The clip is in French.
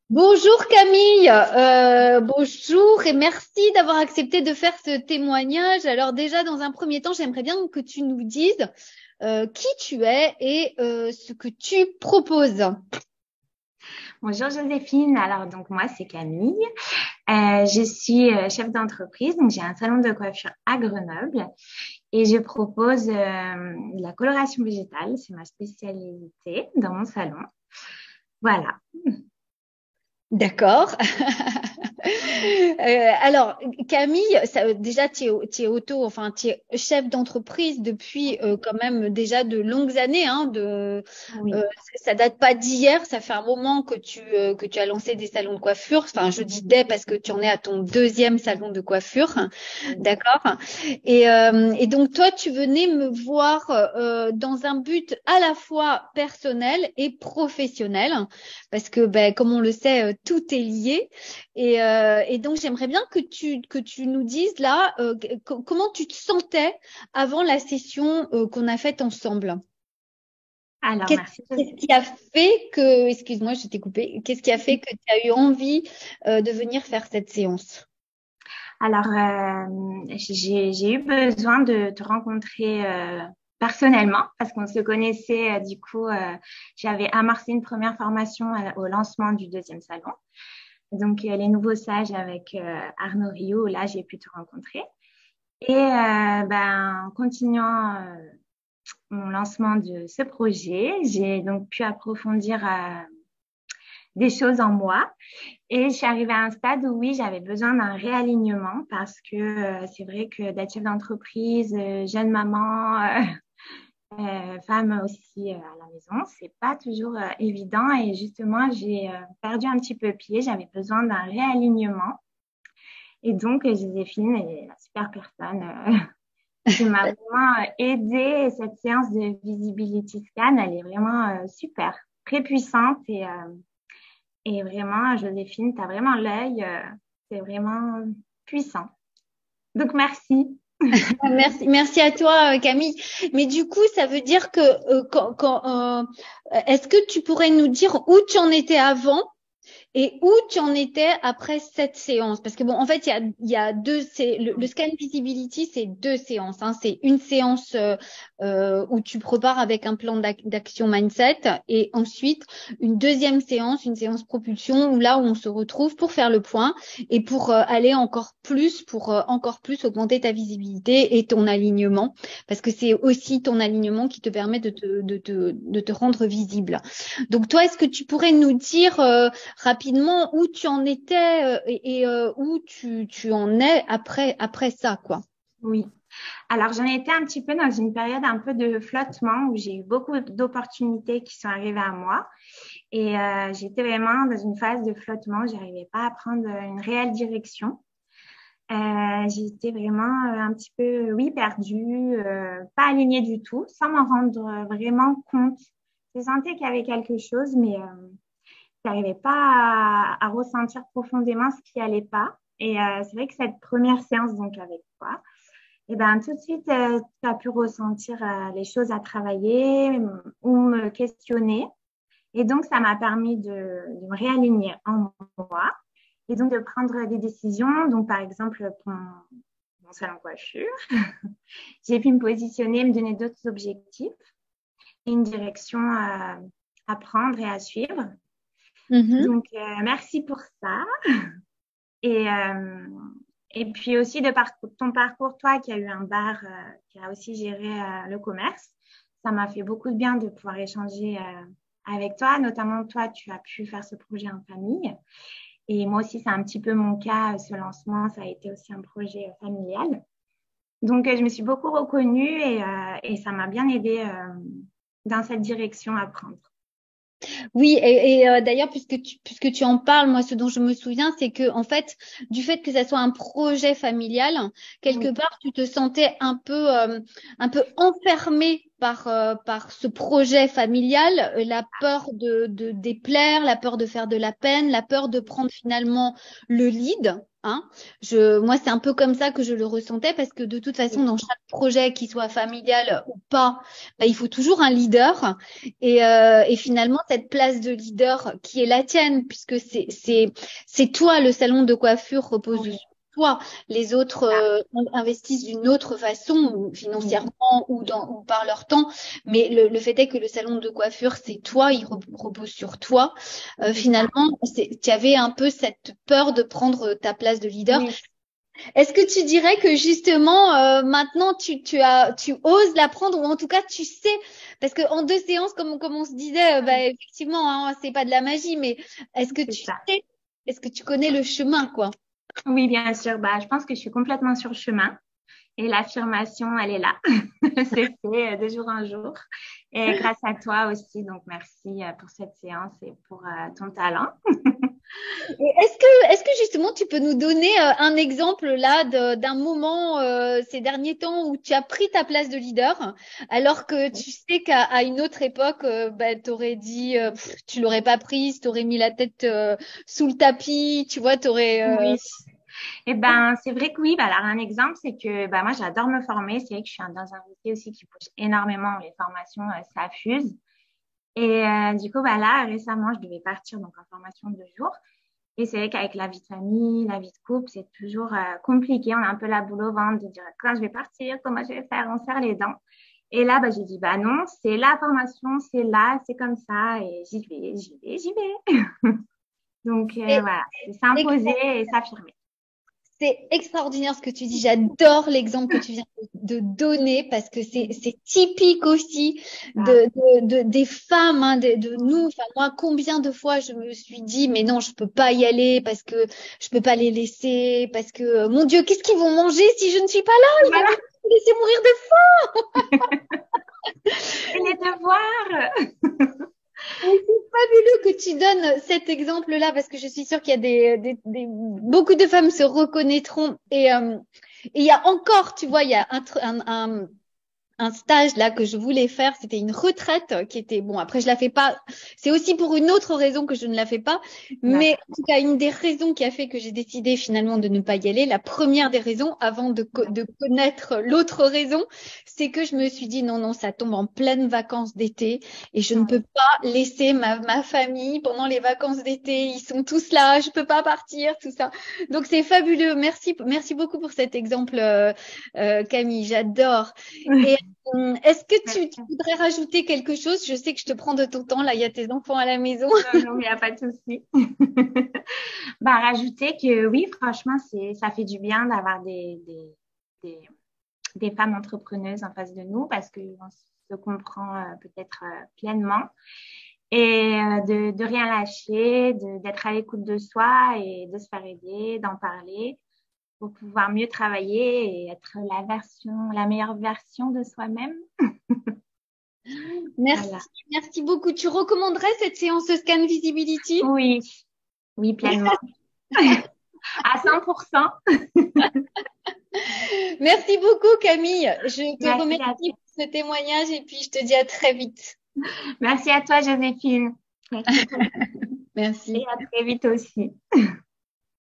Bonjour Camille, bonjour et merci d'avoir accepté de faire ce témoignage. Alors déjà, dans un premier temps, j'aimerais bien que tu nous dises qui tu es et ce que tu proposes. Bonjour Joséphine, alors donc moi c'est Camille. Je suis chef d'entreprise, donc j'ai un salon de coiffure à Grenoble et je propose de la coloration végétale, c'est ma spécialité dans mon salon. Voilà. D'accord. Alors, Camille, déjà, tu es auto, tu es chef d'entreprise depuis quand même déjà de longues années. Oui. Ça date pas d'hier, ça fait un moment que tu as lancé des salons de coiffure. Enfin, je dis des parce que tu en es à ton deuxième salon de coiffure. Oui. D'accord. Et donc, toi, tu venais me voir dans un but à la fois personnel et professionnel parce que, ben, comme on le sait, tout est lié. Et donc, j'aimerais bien que tu nous dises là comment tu te sentais avant la session qu'on a faite ensemble. Alors Qu'est-ce merci. qu'est-ce qui a fait que, excuse-moi, je t'ai coupé, qu'est-ce qui a fait que tu as eu envie de venir faire cette séance? Alors j'ai eu besoin de te rencontrer personnellement parce qu'on se connaissait du coup. J'avais amorcé une première formation au lancement du deuxième salon. Donc, les nouveaux sages avec Arnaud Rio, là, j'ai pu te rencontrer. Et en continuant mon lancement de ce projet, j'ai donc pu approfondir des choses en moi. Et je suis arrivée à un stade où oui, j'avais besoin d'un réalignement parce que c'est vrai que d'être chef d'entreprise, jeune maman, femme aussi à la maison, c'est pas toujours évident. Et justement, j'ai perdu un petit peu pied. J'avais besoin d'un réalignement. Et donc, Joséphine est la super personne qui m'a vraiment aidée. Cette séance de Visibility Scan, elle est vraiment super, très puissante. Et vraiment, Joséphine, tu as vraiment l'œil. C'est vraiment puissant. Donc, merci. Merci, merci à toi, Camille. Mais du coup, ça veut dire que est-ce que tu pourrais nous dire où tu en étais avant? Et où tu en étais après cette séance? Parce que bon, en fait, il y a deux, c'est le scan visibility, c'est deux séances. Hein. C'est une séance où tu prépares avec un plan d'action mindset, et ensuite une deuxième séance, une séance propulsion, où là où on se retrouve pour faire le point et pour aller encore plus augmenter ta visibilité et ton alignement, parce que c'est aussi ton alignement qui te permet de te rendre visible. Donc toi, est-ce que tu pourrais nous dire rapidement où tu en étais où tu en es après ça, quoi. Oui. Alors, j'en étais un petit peu dans une période un peu de flottement où j'ai eu beaucoup d'opportunités qui sont arrivées à moi. Et j'étais vraiment dans une phase de flottement. J'arrivais pas à prendre une réelle direction. J'étais vraiment un petit peu, oui, perdue, pas alignée du tout, sans m'en rendre vraiment compte. Je sentais qu'il y avait quelque chose, mais je n'arrivais pas à ressentir profondément ce qui allait pas. Et c'est vrai que cette première séance, donc avec toi, et ben tout de suite, tu as pu ressentir les choses à travailler ou me questionner. Et donc, ça m'a permis de me réaligner en moi et donc de prendre des décisions. Donc, par exemple, pour mon salon de coiffure, j'ai pu me positionner, me donner d'autres objectifs et une direction à prendre et à suivre. Mhm. Donc, merci pour ça. Et, et puis aussi de ton parcours, toi qui as eu un bar, qui a aussi géré le commerce, ça m'a fait beaucoup de bien de pouvoir échanger avec toi. Notamment, toi, tu as pu faire ce projet en famille. Et moi aussi, c'est un petit peu mon cas. Ce lancement, ça a été aussi un projet familial. Donc, je me suis beaucoup reconnue et ça m'a bien aidé dans cette direction à prendre. Oui, d'ailleurs, puisque tu en parles, moi, ce dont je me souviens, c'est que, en fait, du fait que ça soit un projet familial, quelque Oui, part, tu te sentais un peu enfermé par ce projet familial, la peur de déplaire, la peur de faire de la peine, la peur de prendre finalement le lead. Hein. Moi, c'est un peu comme ça que je le ressentais parce que de toute façon, dans chaque projet, qu'il soit familial ou pas, bah, il faut toujours un leader. Et finalement, cette place de leader qui est la tienne, puisque c'est toi, le salon de coiffure repose Oui. sur toi. Les autres investissent d'une autre façon, financièrement ou par leur temps. Mais le fait est que le salon de coiffure, c'est toi, il repose sur toi. Finalement, tu avais un peu cette peur de prendre ta place de leader. Oui. Est-ce que tu dirais que justement maintenant tu oses la prendre ou en tout cas tu sais parce que en 2 séances comme on se disait bah, effectivement hein, c'est pas de la magie mais est-ce que tu sais est-ce que tu connais le chemin quoi? Oui, bien sûr. Bah, je pense que je suis complètement sur le chemin. Et l'affirmation, elle est là. C'est fait de jour en jour. Et grâce à toi aussi. Donc, merci pour cette séance et pour ton talent. Et est-ce que justement tu peux nous donner un exemple là d'un moment ces derniers temps où tu as pris ta place de leader alors que tu sais qu'à une autre époque bah, t'aurais dit tu l'aurais pas prise, t'aurais mis la tête sous le tapis, tu vois, t'aurais Oui. Eh ben, c'est vrai que oui. Bah, alors, un exemple, c'est que bah, moi, j'adore me former. C'est vrai que je suis dans un métier aussi qui pousse énormément. Les formations, ça fuse. Et du coup, bah, là, récemment, je devais partir donc en formation de 2 jours. Et c'est vrai qu'avec la vie de famille, la vie de couple, c'est toujours compliqué. On a un peu la boule au ventre de dire quand je vais partir, comment je vais faire, on serre les dents. Et là, bah, j'ai dit, bah non, c'est la formation, c'est là, c'est comme ça, et j'y vais. Donc et, voilà, c'est s'imposer et s'affirmer. c'est extraordinaire ce que tu dis. J'adore l'exemple que tu viens de donner parce que c'est typique aussi des femmes, hein, de nous. Enfin, moi, combien de fois je me suis dit, mais non, je peux pas y aller parce que je peux pas les laisser parce que, mon Dieu, qu'est-ce qu'ils vont manger si je ne suis pas là? Ils vont Voilà, me laisser mourir de et les devoirs. Mais c'est fabuleux que tu donnes cet exemple-là parce que je suis sûre qu'il y a beaucoup de femmes se reconnaîtront et il y a encore, tu vois, il y a un stage là que je voulais faire, c'était une retraite qui était bon. Après, je la fais pas. C'est aussi pour une autre raison que je ne la fais pas. Mais en tout cas, une des raisons qui a fait que j'ai décidé finalement de ne pas y aller, la première des raisons, avant de connaître l'autre raison, c'est que je me suis dit non, non, ça tombe en pleine vacances d'été et je ne peux pas laisser ma famille pendant les vacances d'été. Ils sont tous là, je peux pas partir, tout ça. Donc c'est fabuleux. Merci beaucoup pour cet exemple, Camille. J'adore. Et est-ce que tu voudrais rajouter quelque chose? Je sais que je te prends de ton temps, là, il y a tes enfants à la maison. Non, non, il n'y a pas de souci. Bah, rajouter que oui, franchement, ça fait du bien d'avoir des femmes entrepreneuses en face de nous parce qu'on se comprend peut-être pleinement et de rien lâcher, d'être à l'écoute de soi et de se faire aider, d'en parler pour pouvoir mieux travailler et être la meilleure version de soi-même. Merci, Voilà. merci beaucoup. Tu recommanderais cette séance Scan Visibility? Oui, oui, pleinement. À 100%. Merci beaucoup, Camille. Je te Merci remercie pour ce témoignage et puis je te dis à très vite. Merci à toi, Joséphine. Merci. Merci. Et à très vite aussi.